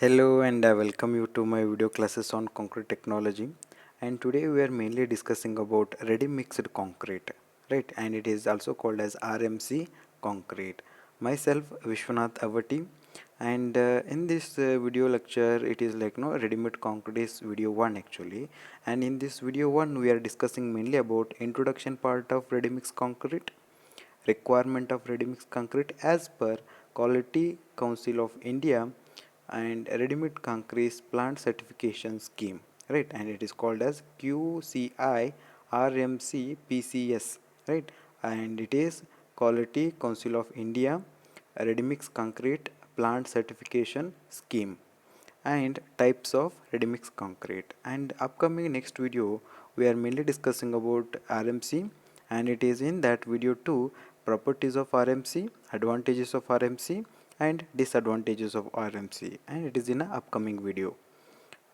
Hello and welcome you to my video classes on concrete technology, and today we are mainly discussing about ready mixed concrete, right? And it is also called as RMC concrete. Myself Vishwanath Avati, and in this video lecture it is like no ready made concrete is video 1 actually, and in this video 1 we are discussing mainly about introduction part of ready mix concrete, requirement of ready mix concrete as per Quality Council of India and ready-made concrete plant certification scheme, right? And it is called as QCI-RMCPCS, right? And it is Quality Council of India ready-mix concrete plant certification scheme and types of ready-mix concrete. And upcoming next video we are mainly discussing about RMC, and it is in that video too properties of RMC, advantages of RMC and disadvantages of RMC, and it is in an upcoming video.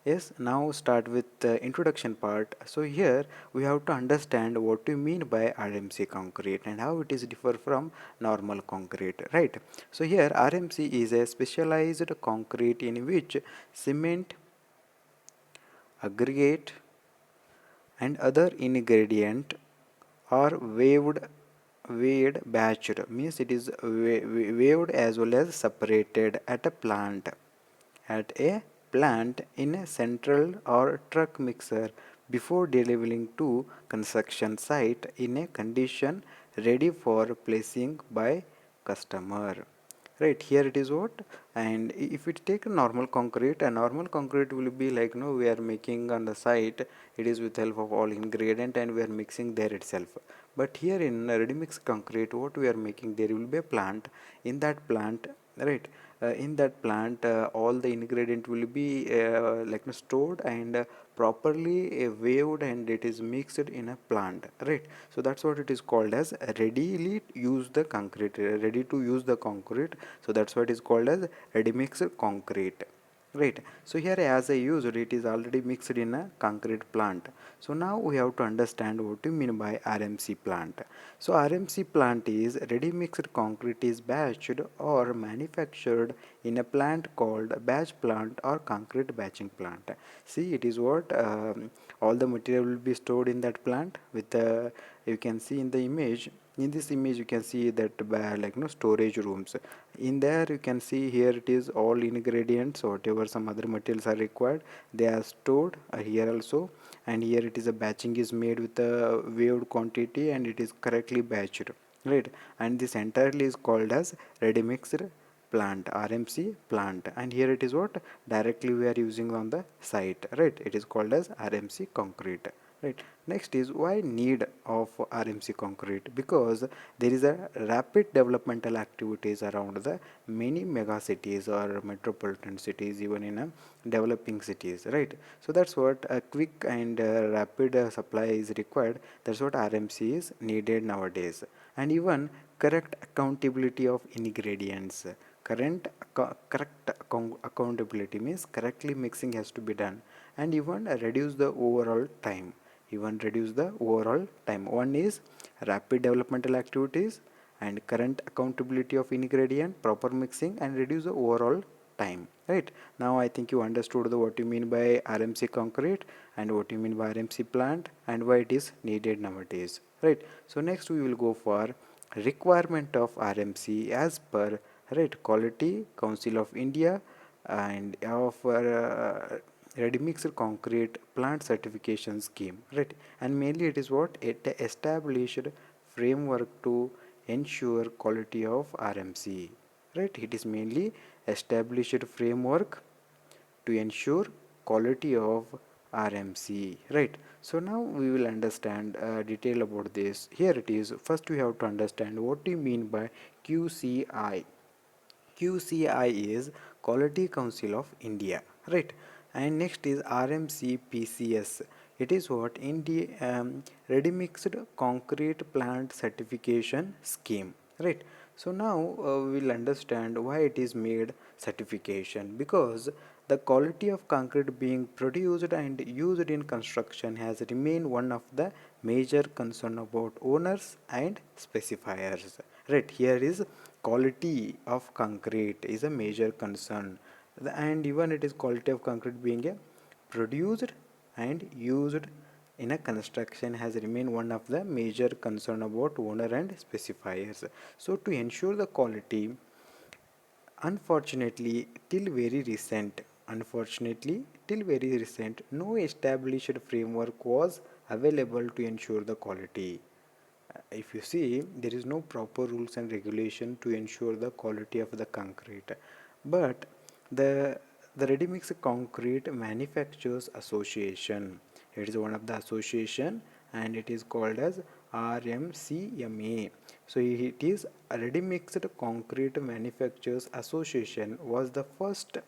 Yes, now start with the introduction part. So here we have to understand what we mean by RMC concrete and how it is differ from normal concrete, right? So here RMC is a specialized concrete in which cement, aggregate and other ingredient are weighed batched, means it is weighed as well as separated at a plant in a central or truck mixer before delivering to construction site in a condition ready for placing by customer. Right, here it is what, and if it take a normal concrete will be like no we are making on the site, it is with help of all ingredient and we are mixing there itself. But here in ready mix concrete what we are making, there will be a plant. In that plant, right, in that plant all the ingredient will be stored and properly weighed and it is mixed in a plant, right? So that's what it is called as ready to use the concrete. So that's what is called as ready mixed concrete, right? So here as I used, it is already mixed in a concrete plant. So now we have to understand what you mean by RMC plant. So RMC plant is ready mixed concrete is batched or manufactured in a plant called batch plant or concrete batching plant. See, it is what all the material will be stored in that plant with you can see in the image. In this image you can see that storage rooms. In there you can see here it is all ingredients, whatever some other materials are required, they are stored here also. And here it is a batching is made with a weighed quantity and it is correctly batched, right? And this entirely is called as ready mixed plant, RMC plant. And here it is what directly we are using on the site, right? It is called as RMC concrete, right? Next is why need of RMC concrete, because there is a rapid developmental activities around the many mega cities or metropolitan cities, even in a developing cities, right? So that's what a quick and rapid supply is required. That's what RMC is needed nowadays. And even correct accountability of ingredients. Correct accountability means correctly mixing has to be done, and even reduce the overall time. One is rapid developmental activities and current accountability of ingredient, proper mixing and reduce the overall time, right? Now I think you understood what you mean by RMC concrete and what you mean by RMC plant and why it is needed nowadays, right? So next we will go for requirement of RMC as per, right, Quality Council of India and of ready mixed concrete plant certification scheme, right? And mainly it is what it established framework to ensure quality of RMC, right? It is mainly established framework to ensure quality of RMC, right? So now we will understand detail about this. Here it is, first we have to understand what do you mean by QCI. QCI is Quality Council of India, right? And next is RMCPCS. It is what India Ready Mixed Concrete Plant Certification Scheme, right? So now we will understand why it is made certification, because the quality of concrete being produced and used in construction has remained one of the major concern about owners and specifiers, right? Here is quality of concrete is a major concern And even it is quality of concrete being a produced and used in a construction has remained one of the major concern about owner and specifiers. So to ensure the quality, unfortunately, till very recent, no established framework was available to ensure the quality. If you see, there is no proper rules and regulation to ensure the quality of the concrete. But the Ready Mix Concrete Manufacturers Association, it is one of the association and it is called as RMCMA. So it is a Ready Mixed Concrete Manufacturers Association was the first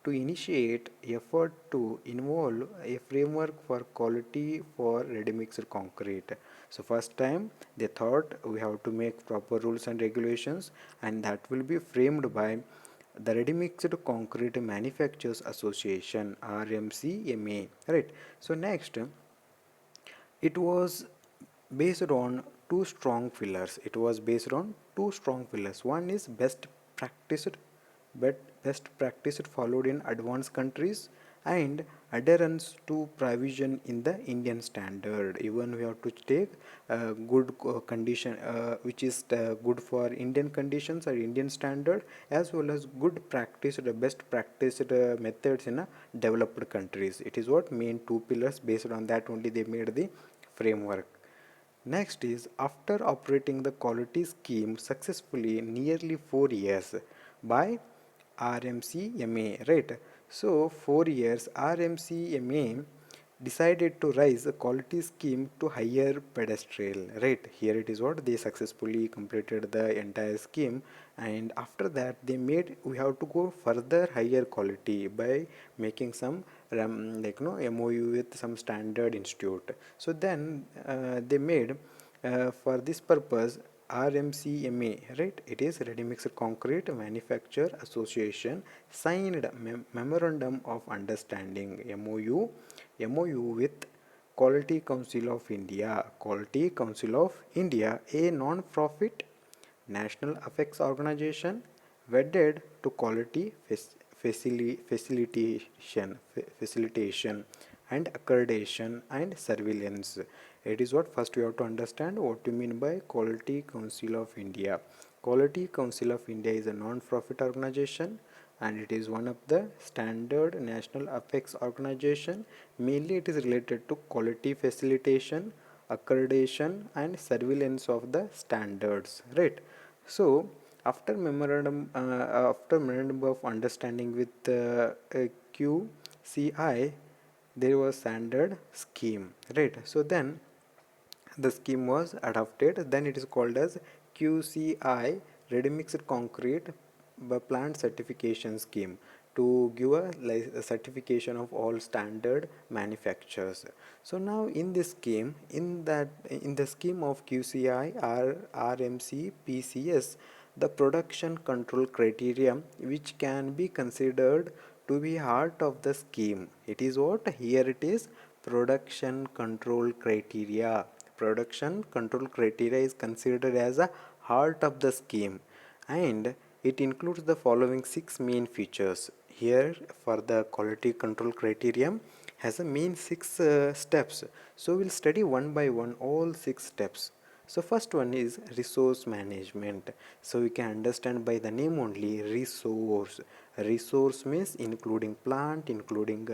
to initiate effort to involve a framework for quality for ready mixed concrete. So first time they thought we have to make proper rules and regulations, and that will be framed by the Ready Mixed Concrete Manufacturers Association, RMCMA, right? So next, it was based on two strong pillars. One is practiced best practice followed in advanced countries, and adherence to provision in the Indian standard. Even we have to take good condition which is good for Indian conditions or Indian standard, as well as good practice, the best practice methods in developed countries. It is what main two pillars. Based on that only they made the framework. Next is after operating the quality scheme successfully nearly 4 years by RMCMA, right? So 4 years RMCMA decided to raise the quality scheme to higher pedestal, right? Here it is what they successfully completed the entire scheme, and after that they made we have to go further higher quality by making some MOU with some standard institute. So then they made for this purpose RMCMA, right? It is Ready Mixed Concrete Manufacturer Association signed Memorandum of Understanding MOU with Quality Council of India, a non-profit national affairs organization wedded to quality facilitation and accreditation and surveillance. It is what first we have to understand what you mean by Quality Council of India. Quality Council of India is a non-profit organization and it is one of the standard national affairs organization. Mainly it is related to quality facilitation, accreditation and surveillance of the standards, right? So after memorandum of understanding with QCI, there was standard scheme, right? So then the scheme was adopted. Then it is called as QCI Ready Mixed Concrete Plant Certification Scheme to give a certification of all standard manufacturers. So now in this scheme, in the scheme of QCI RMC PCS, the production control criteria which can be considered to be heart of the scheme. It is what here it is production control criteria. Production control criteria is considered as a heart of the scheme, and it includes the following six main features. Here for the quality control criterion has a main six steps. So we'll study one by one all six steps. So first one is resource management. So we can understand by the name only resource. Resource means including plant, including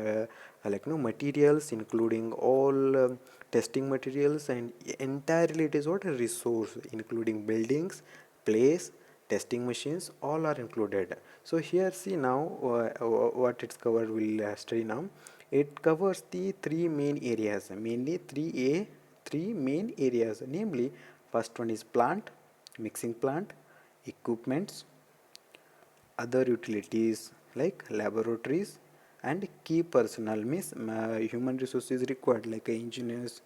materials, including all testing materials, and entirely it is what a resource, including buildings, place, testing machines, all are included. So here see now what it's covered we'll study now. It covers the three main areas, mainly three main areas, namely first one is plant, mixing plant, equipments, other utilities like laboratories, and key personnel means human resources required like engineers,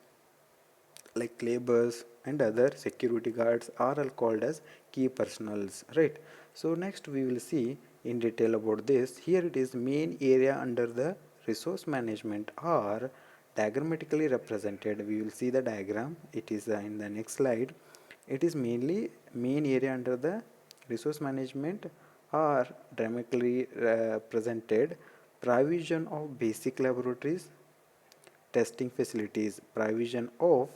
like laborers and other security guards are all called as key personals, right? So next we will see in detail about this. Here it is main area under the resource management are diagrammatically represented. We will see the diagram, it is in the next slide. It is mainly main area under the resource management are dramatically presented. Provision of basic laboratories testing facilities. Provision of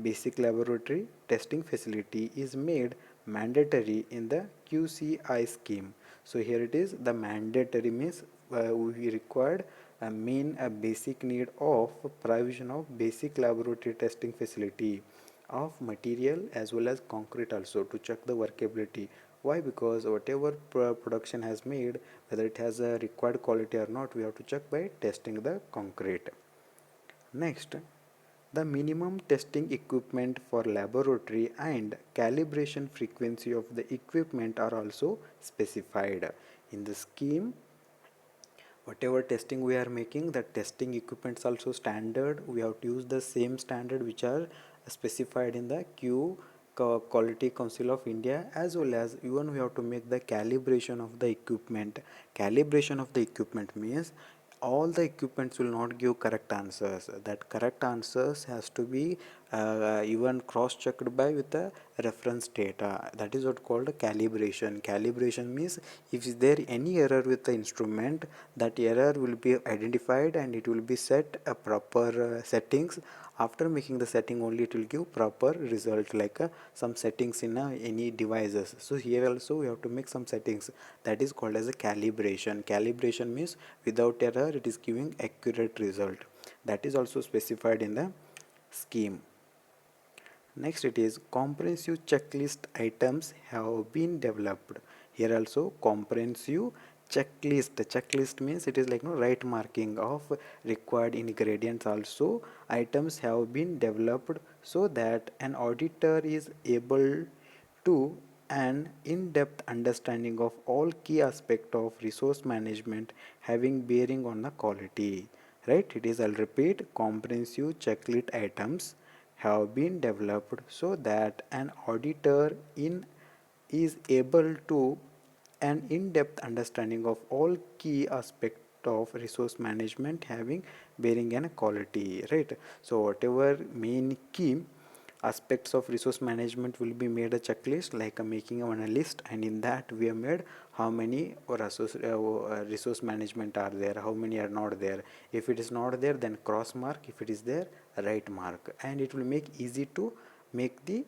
basic laboratory testing facility is made mandatory in the QCI scheme. So here it is, the mandatory means we required a main a basic need of provision of basic laboratory testing facility of material as well as concrete also to check the workability. Why? Because whatever production has made, whether it has a required quality or not, we have to check by testing the concrete. Next, the minimum testing equipment for laboratory and calibration frequency of the equipment are also specified. In the scheme, whatever testing we are making, the testing equipments also standard. We have to use the same standard which are specified in the Quality Council of India, as well as even we have to make the calibration of the equipment. Calibration of the equipment means all the equipments will not give correct answers. That correct answers has to be even cross checked by with the reference data. That is what called calibration. Calibration means if is there any error with the instrument, that error will be identified and it will be set a proper settings. After making the setting only it will give proper result, like some settings in any devices. So here also we have to make some settings, that is called as a calibration. Calibration means without error it is giving accurate result. That is also specified in the scheme. Next, it is comprehensive checklist items have been developed. Here also comprehensive checklist. Checklist means it is like no right marking of required ingredients. Also items have been developed so that an auditor is able to an in-depth understanding of all key aspects of resource management having bearing on the quality. Right? It is, I'll repeat, comprehensive checklist items have been developed so that an auditor in is able to an in-depth understanding of all key aspects of resource management having bearing on quality, right? So whatever main key aspects of resource management will be made a checklist, like making on a list, and in that we have made how many resource management are there, how many are not there. If it is not there, then cross mark. If it is there, right mark, and it will make easy to make the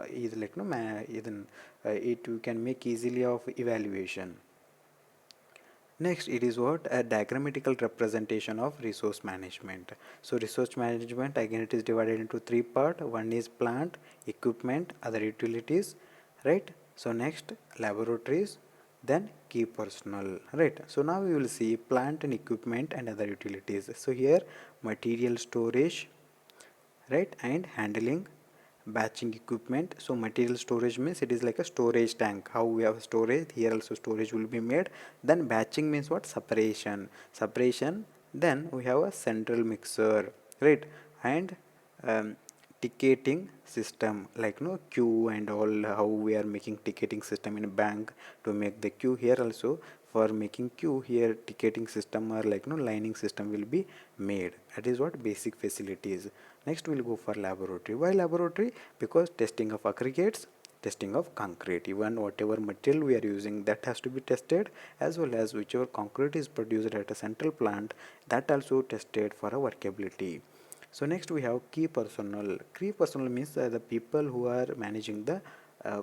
is like no even it you can make easily of evaluation. Next, it is what a diagrammatical representation of resource management. So resource management again it is divided into three part. One is plant, equipment, other utilities, right? So next laboratories, then key personnel, right? So now we will see plant and equipment and other utilities. So here material storage, right, and handling, batching equipment. So material storage means it is like a storage tank. How we have storage, here also storage will be made. Then batching means what? Separation. Then we have a central mixer, right, and ticketing system, like no queue and all, how we are making ticketing system in a bank to make the queue. Here also for making queue, here ticketing system or like no lining system will be made. That is what basic facilities. Next we'll go for laboratory. Why laboratory? Because testing of aggregates, testing of concrete, even whatever material we are using, that has to be tested, as well as whichever concrete is produced at a central plant, that also tested for a workability. So next we have key personnel. Key personnel means the people who are managing the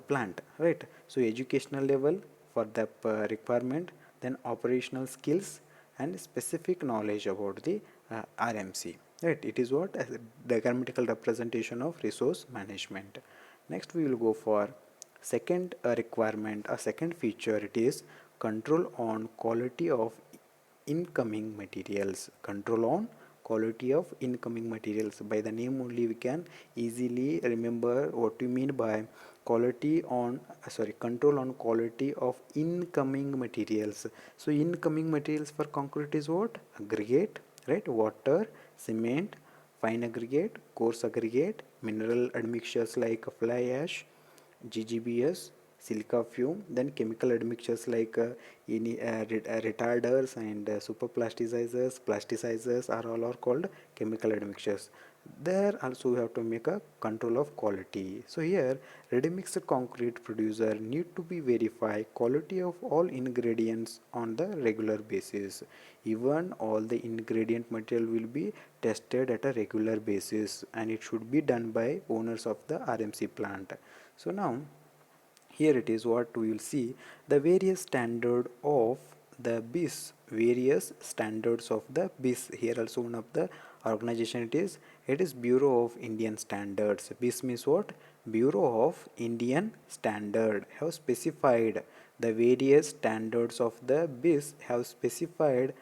plant, right? So educational level for the requirement, then operational skills and specific knowledge about the RMC, right? It is what as a diagrammatical representation of resource management. Next we will go for second requirement, a second feature. It is control on quality of incoming materials. Control on quality of incoming materials. By the name only we can easily remember what we mean by quality on control on quality of incoming materials. So incoming materials for concrete is what? Aggregate, right? Water, cement, fine aggregate, coarse aggregate, mineral admixtures like fly ash, GGBS, silica fume. Then chemical admixtures like retarders and superplasticizers, plasticizers are all are called chemical admixtures. There also we have to make a control of quality. So here ready mixed concrete producer need to be verify quality of all ingredients on the regular basis. Even all the ingredient material will be tested at a regular basis, and it should be done by owners of the RMC plant. So now here it is what we will see the various standard of the BIS, various standards of the BIS. Here also one of the organization it is Bureau of Indian Standards. BIS means what? Bureau of Indian Standard have specified the various standards of the BIS have specified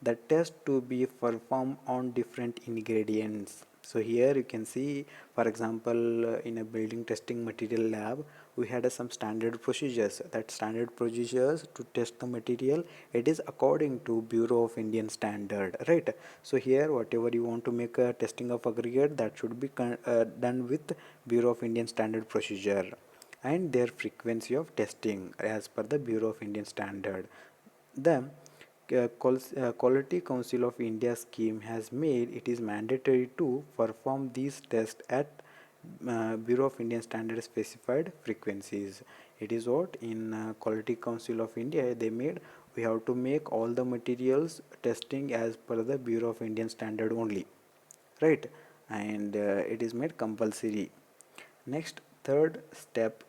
the test to be performed on different ingredients. So here you can see, for example, in a building testing material lab we had some standard procedures. That standard procedures to test the material, it is according to Bureau of Indian Standard, right? So here whatever you want to make a testing of aggregate, that should be done with Bureau of Indian Standard procedure, and their frequency of testing as per the Bureau of Indian Standard. The Quality Council of India scheme has made it is mandatory to perform these tests at Bureau of Indian Standard specified frequencies. It is what in Quality Council of India they made, we have to make all the materials testing as per the Bureau of Indian Standard only, right? And it is made compulsory. Next, third step,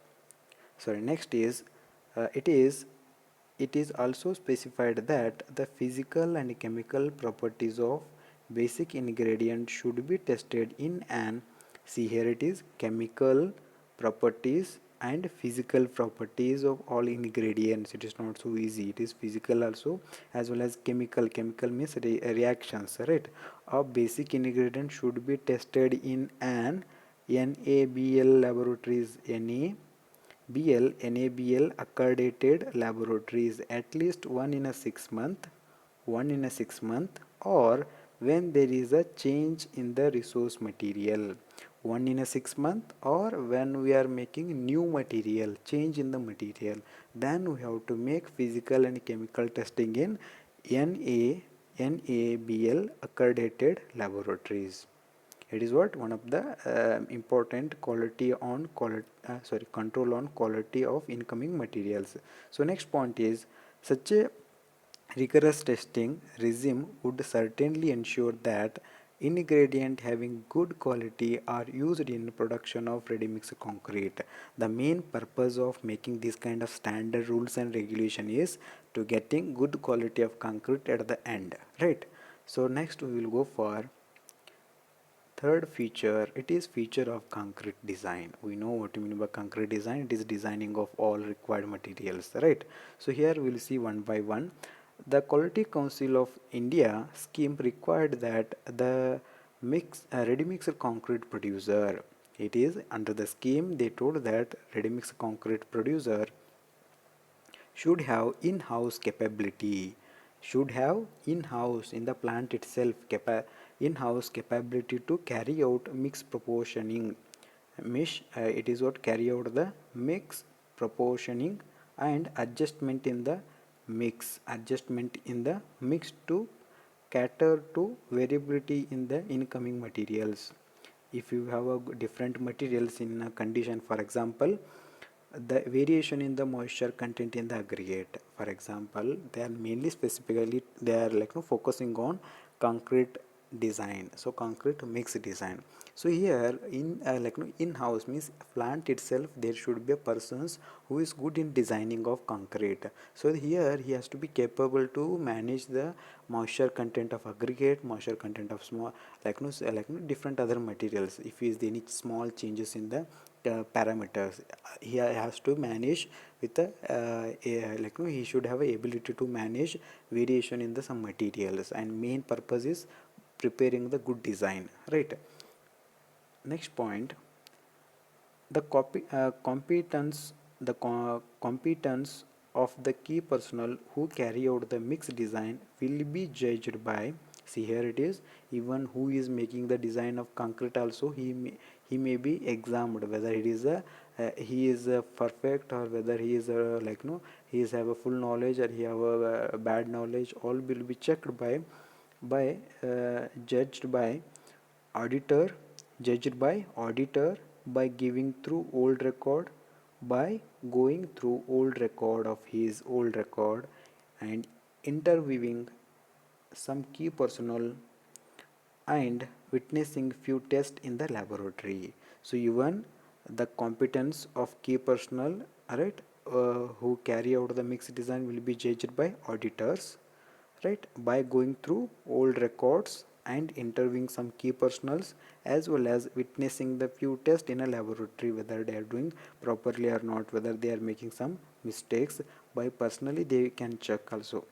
sorry, next is it is also specified that the physical and chemical properties of basic ingredient should be tested in an, see here it is chemical properties and physical properties of all ingredients. It is not so easy, it is physical also as well as chemical. Chemical means reactions, right, of basic ingredient should be tested in an NABL laboratories, NABL accredited laboratories at least one in a 6 month, or when there is a change in the resource material, 1 in a 6 month, or when we are making new material, change in the material, then we have to make physical and chemical testing in NABL accredited laboratories. It is what one of the important quality on quality control on quality of incoming materials. So next point is such a rigorous testing regime would certainly ensure that ingredient having good quality are used in production of ready mix concrete. The main purpose of making this kind of standard rules and regulation is to getting good quality of concrete at the end, right? So next we will go for third feature. It is feature of concrete design. We know what you mean by concrete design. It is designing of all required materials, right? So here we will see one by one. The Quality Council of India scheme required that the ready mix concrete producer, it is under the scheme they told that ready mix concrete producer should have in-house capability, should have in-house in the plant itself in-house capability to carry out mix proportioning. It is what carry out the mix proportioning and adjustment in the mix to cater to variability in the incoming materials. If you have a different materials in a condition, for example the variation in the moisture content in the aggregate, for example they are mainly specifically they are like focusing on concrete design, so concrete mix design. So here in in-house means plant itself there should be a persons who is good in designing of concrete. So here he has to be capable to manage the moisture content of aggregate, moisture content of small different other materials. If is any small changes in the parameters, he has to manage with he should have a ability to manage variation in the some materials, and main purpose is preparing the good design, right? Next point, the competence of the key personnel who carry out the mix design will be judged by, see here it is, even who is making the design of concrete also he may be examined whether it is a he is perfect, or whether he is he is have a full knowledge, or he have a bad knowledge, all will be checked by judged by auditor, by giving through old record, by going through old record of his old record, and interviewing some key personnel, and witnessing few tests in the laboratory. So even the competence of key personnel, right, who carry out the mixed design will be judged by auditors, right, by going through old records and interviewing some key personnels, as well as witnessing the few tests in a laboratory, whether they are doing properly or not, whether they are making some mistakes. By personally they can check also.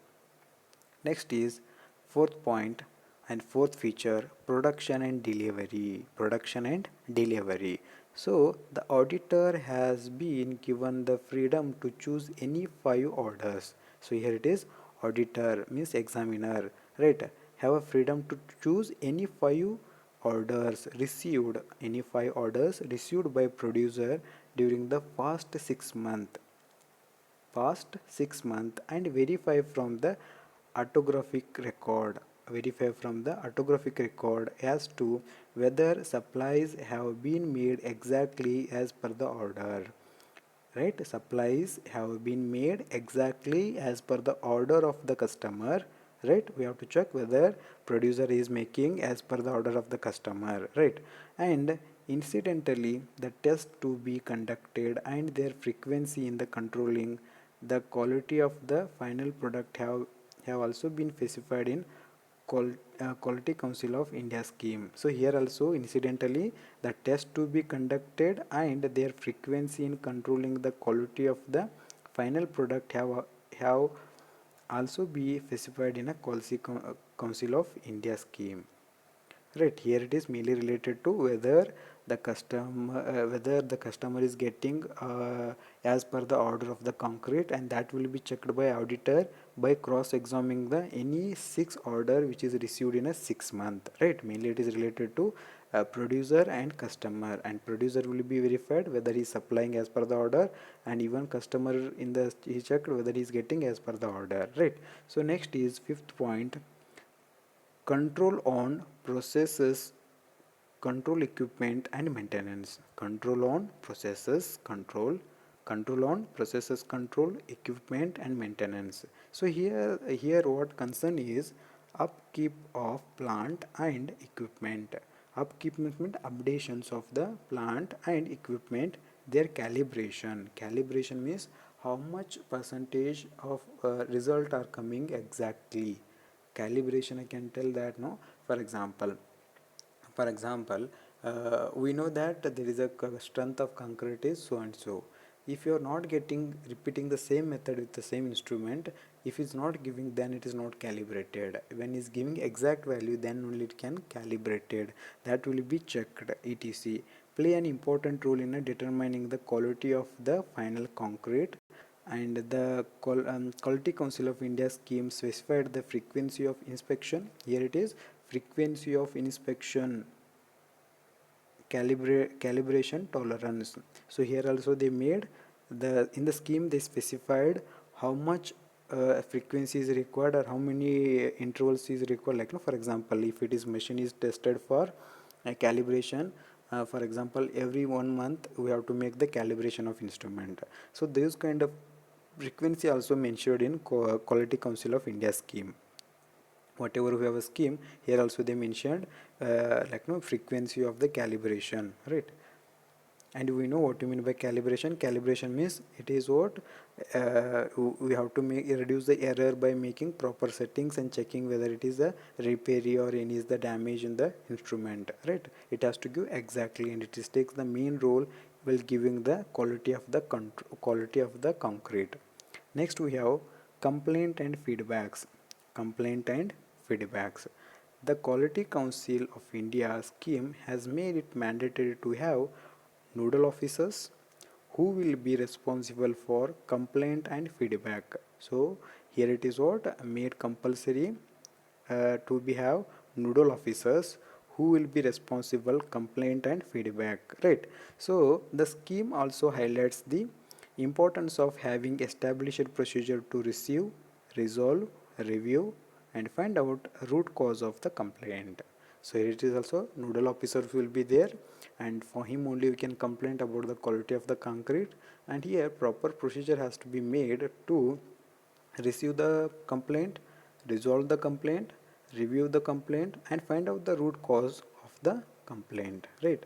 Next is fourth point and fourth feature, production and delivery. Production and delivery. So the auditor has been given the freedom to choose any 5 orders. So here it is, auditor means examiner, right? Have a freedom to choose any 5 orders received by producer during the past 6 months, and autographic record verify from the autographic record as to whether supplies have been made exactly as per the order, right? Supplies have been made exactly as per the order of the customer, right? We have to check whether producer is making as per the order of the customer, right? And incidentally, the test to be conducted and their frequency in the controlling the quality of the final product have also been specified in Quality Council of India scheme. So here also incidentally the test to be conducted and their frequency in controlling the quality of the final product have also be specified in a Council of India scheme. Right, here it is mainly related to whether the customer is getting as per the order of the concrete, and that will be checked by auditor by cross examining the any 6 order which is received in a 6 month, right? Mainly it is related to producer and customer, and producer will be verified whether he is supplying as per the order, and even customer in the he checked whether he is getting as per the order, right? So next is fifth point, control on processes, control equipment and maintenance. Control on processes, control equipment and maintenance. So here what concern is upkeep of plant and equipment. Upkeep means updations of the plant and equipment, their calibration means how much percentage of result are coming exactly. Calibration, I can tell that, no, for example, we know that there is a strength of concrete is so and so. If you are not getting repeating the same method with the same instrument, if it's not giving, then it is not calibrated. When it's giving exact value, then only it can calibrated, that will be checked, etc. Play an important role in determining the quality of the final concrete. And the Quality Council of India scheme specified the frequency of inspection. Here it is, frequency of inspection, calibration tolerance. So here also they made the, in the scheme they specified how much frequency is required, or how many intervals is required. Like, no, for example, if it is machine is tested for calibration, for example, every 1 month we have to make the calibration of instrument. So this kind of frequency also mentioned in Quality Council of India scheme. Whatever we have a scheme, here also they mentioned frequency of the calibration, right? And we know what you mean by calibration means it is what we have to reduce the error by making proper settings and checking whether it is a repair or any is the damage in the instrument, right? It has to give exactly, and it is takes the main role while giving the quality of the concrete. Next we have complaint and feedbacks. Complaint and feedbacks. The Quality Council of India scheme has made it mandatory to have nodal officers who will be responsible for complaint and feedback. So here it is what made compulsory to be have nodal officers who will be responsible, complaint and feedback, right? So the scheme also highlights the importance of having established procedure to receive, resolve, review and find out root cause of the complaint. So it is also nodal officer will be there, and for him only we can complain about the quality of the concrete, and here proper procedure has to be made to receive the complaint, resolve the complaint, review the complaint and find out the root cause of the complaint, right?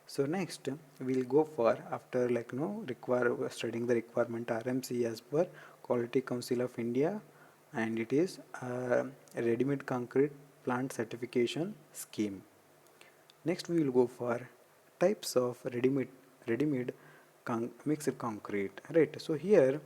So next we'll go for, after require studying the requirement RMC as per Quality Council of India, and it is a ready-made concrete plant certification scheme. Next we will go for types of ready-made mixed concrete, right? So here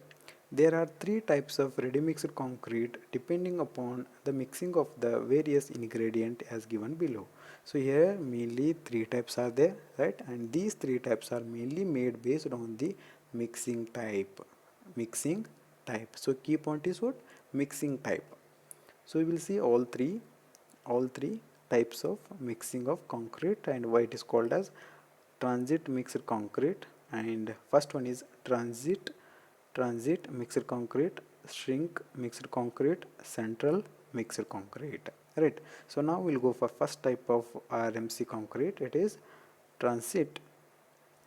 there are three types of ready mixed concrete depending upon the mixing of the various ingredient as given below. So here mainly three types are there, right? And these three types are mainly made based on the mixing type. Mixing type. So key point is what? Mixing type. So we will see all three types of mixing of concrete and why it is called as transit mixed concrete. And first one is transit mixed concrete, shrink mixed concrete, central mixed concrete, right? So now we'll go for first type of RMC concrete, it is transit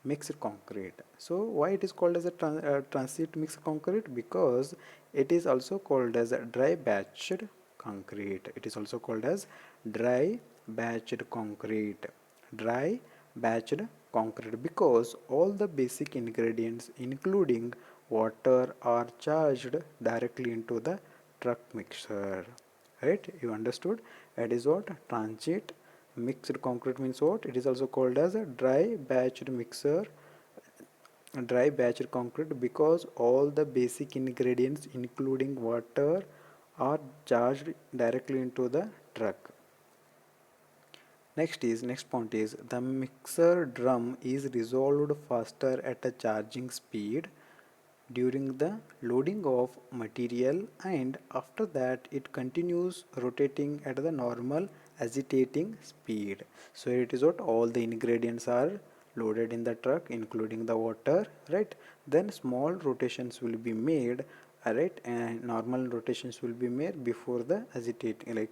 mixed concrete. So why it is called as a transit mixed concrete? Because it is also called as a dry batched concrete. It is also called as dry batched concrete. Dry batched concrete because all the basic ingredients including water are charged directly into the truck mixer, right? You understood? That is what transit mixed concrete means. What it is also called as a dry batched mixer, dry batched concrete because all the basic ingredients including water are charged directly into the truck. Next point is the mixer drum is resolved faster at a charging speed during the loading of material, and after that it continues rotating at the normal agitating speed. So it is what all the ingredients are loaded in the truck including the water, right? Then small rotations will be made, right? And normal rotations will be made before the agitating,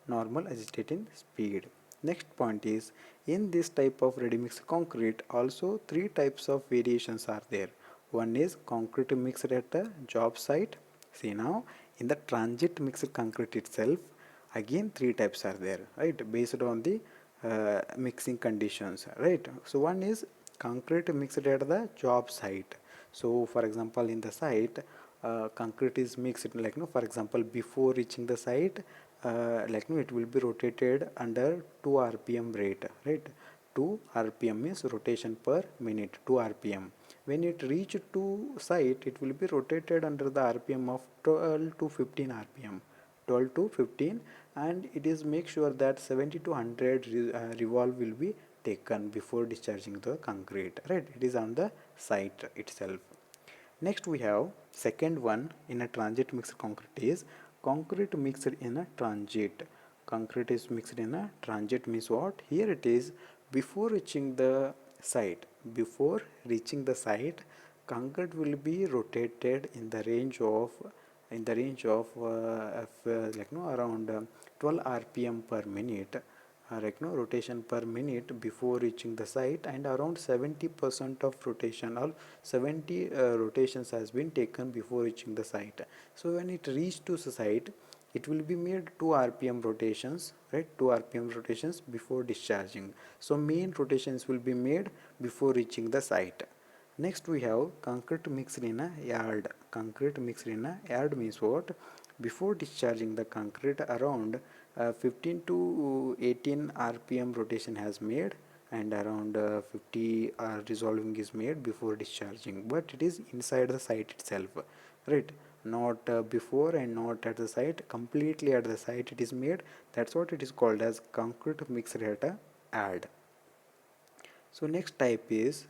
normal agitating speed. Next point is, in this type of ready mix concrete also three types of variations are there. One is concrete mixed at a job site. See now in the transit mixed concrete itself, again three types are there, right? Based on the mixing conditions, right? So one is concrete mixed at the job site. So for example in the site, concrete is mixed for example before reaching the site, it will be rotated under 2 rpm rate, right? 2 rpm means rotation per minute, 2 rpm. When it reach to site, it will be rotated under the rpm of 12 to 15 rpm, 12 to 15, and it is make sure that 70 to 100 revolve will be taken before discharging the concrete, right? It is on the site itself. Next we have second one in a transit mixed concrete is concrete mixed in a transit. Concrete is mixed in a transit means what? Here it is before reaching the site. Before reaching the site, concrete will be rotated in the range of around 12 rpm per minute, rotation per minute before reaching the site, and around 70% of rotation or 70 rotations has been taken before reaching the site. So when it reached to the site, it will be made 2 rpm rotations, right? 2 rpm rotations before discharging. So main rotations will be made before reaching the site. Next we have concrete mixed in a yard. Concrete mixed in a yard means what? Before discharging the concrete, around 15 to 18 rpm rotation has made, and around 50 resolving is made before discharging, but it is inside the site itself, right? Not before and not at the site, completely at the site it is made. That's what it is called as concrete mixed at a yard. So next type is,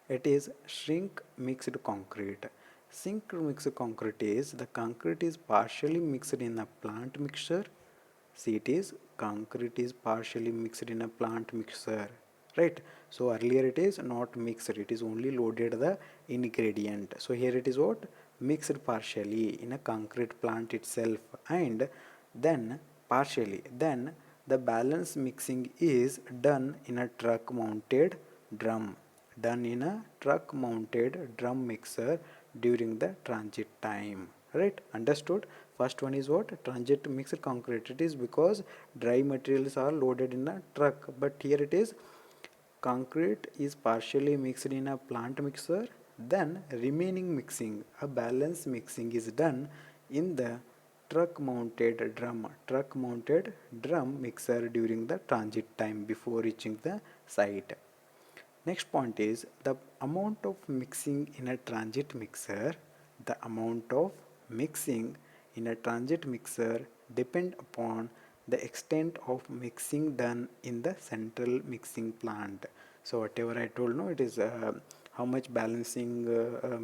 it is shrink mixed concrete. Shrink mixed concrete is the concrete is partially mixed in a plant mixture, see it is concrete is partially mixed in a plant mixer, right? So earlier it is not mixed, it is only loaded the ingredient. So here it is what, mixed partially in a concrete plant itself, and then partially then the balance mixing is done in a truck mounted drum, done in a truck mounted drum mixer during the transit time, right? Understood? First one is what, transit mixed concrete. It is because dry materials are loaded in a truck, but here it is concrete is partially mixed in a plant mixer, then remaining mixing, a balance mixing is done in the truck mounted drum mixer during the transit time before reaching the site. Next point is the amount of mixing in a transit mixer. The amount of mixing in a transit mixer depend upon the extent of mixing done in the central mixing plant. So whatever I told, no, it is how much balancing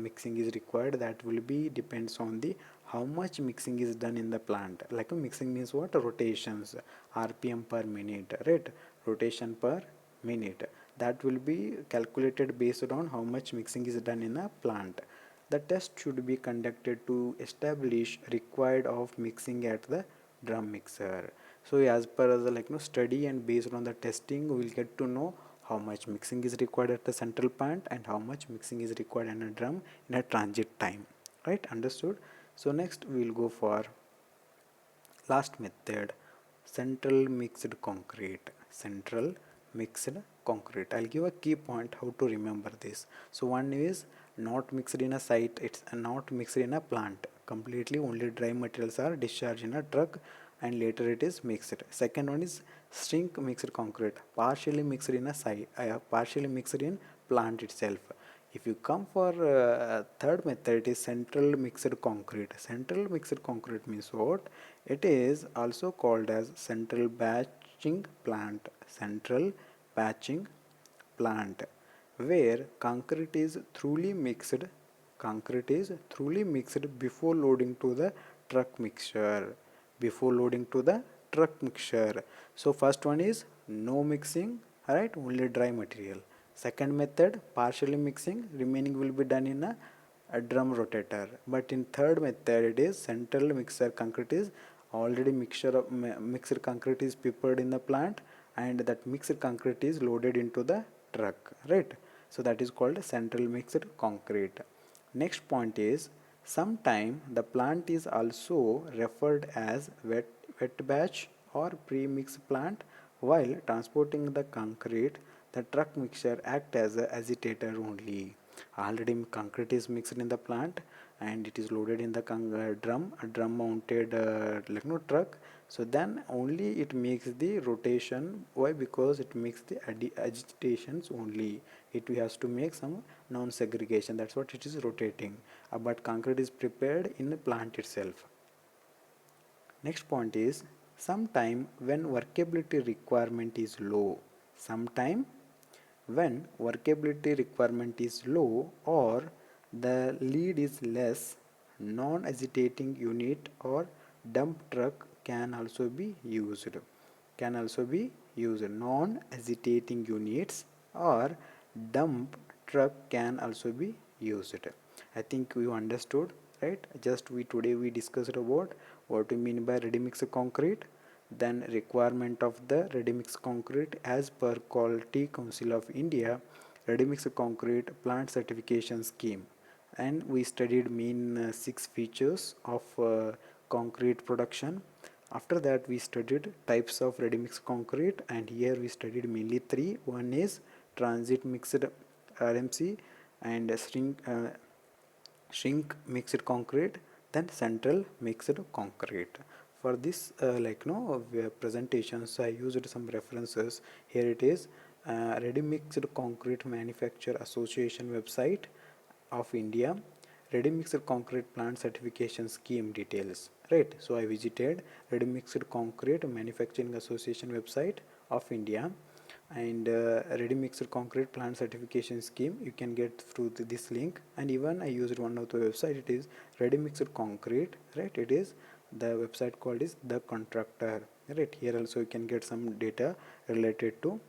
mixing is required, that will be depends on the how much mixing is done in the plant. Like a mixing means what, rotations, rpm per minute, right? Rotation per minute, that will be calculated based on how much mixing is done in a plant. The test should be conducted to establish required of mixing at the drum mixer. So as per the study and based on the testing, we will get to know how much mixing is required at the central plant and how much mixing is required in a drum in a transit time, right? Understood? So next we will go for last method, central mixed concrete. Central mixed concrete. I'll give a key point how to remember this. So one is not mixed in a site, it's not mixed in a plant. Completely only dry materials are discharged in a truck and later it is mixed. Second one is shrink mixed concrete, partially mixed in a site, partially mixed in plant itself. If you come for third method, it is central mixed concrete. Central mixed concrete means what? It is also called as central batching plant. Central batching plant, where concrete is thoroughly mixed. Concrete is thoroughly mixed before loading to the truck mixture. Before loading to the truck mixture. So first one is no mixing, right? Only dry material. Second method, partially mixing, remaining will be done in a drum rotator. But in third method, it is central mixer concrete is already mixture of mixed concrete is prepared in the plant, and that mixed concrete is loaded into the truck, right? So that is called central mixed concrete. Next point is sometime the plant is also referred as wet batch or pre-mix plant. While transporting the concrete, the truck mixture act as a agitator only. Already concrete is mixed in the plant and it is loaded in the drum mounted truck. So then only it makes the rotation. Why? Because it makes the agitations only. It has to make some non-segregation. That's what it is rotating. But concrete is prepared in the plant itself. Next point is sometime when workability requirement is low. Sometime when workability requirement is low or the lead is less, non-agitating unit or dump truck can also be used. Can also be used. Non-agitating units or dump truck can also be used. I think you understood, right? Just we today we discussed about what we mean by ready mix concrete, then requirement of the ready mix concrete as per Quality Council of India ready mix concrete plant certification scheme, and we studied main 6 features of concrete production. After that we studied types of ready mix concrete, and here we studied mainly 3. One is transit mixed RMC and shrink mixed concrete, then central mixed concrete. For this presentations I used some references. Here it is ready mixed concrete manufacture association website of India, ready mixed concrete plant certification scheme details, right? So I visited ready mixed concrete manufacturing association website of India, and ready mixed concrete plant certification scheme you can get through this link. And even I used one of the website, it is ready mixed concrete, right? It is the website called is the contractor, right? Here also you can get some data related to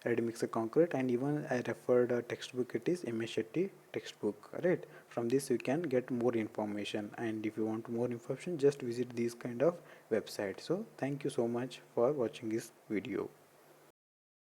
ready mixed concrete, and even I referred a textbook, it is MS Shetty textbook, right? From this you can get more information, and if you want more information just visit these kind of websites. So thank you so much for watching this video.